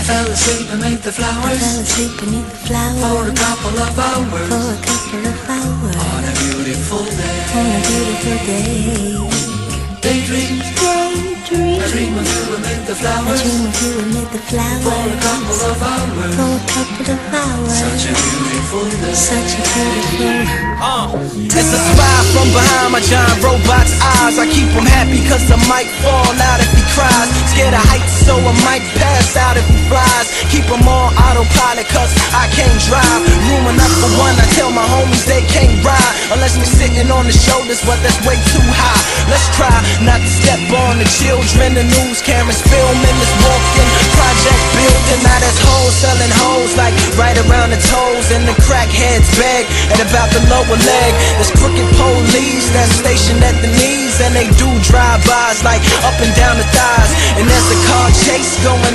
fell asleep beneath the flowers. For a couple of hours. On a beautiful day. Daydream. I dream of you amid the flowers. For a couple of hours. Such a beautiful day. It's a spy from behind my giant robot's eyes. I keep him happy cause I might fall out if he cries. Scared of heights so I might pass out if he flies. Keep him on autopilot cause I can't drive. Room enough for one, I tell my homies they can't ride unless we sitting on the shoulders, but that's way too high. Let's try not to step on the children. The news cameras filming this walking project building. Now there's hoes selling hoes like right around the toes, and the crackheads beg at about the lower leg. There's crooked police that's stationed at the knees, and they do drive-bys like up and down the thighs. And there's a car chase going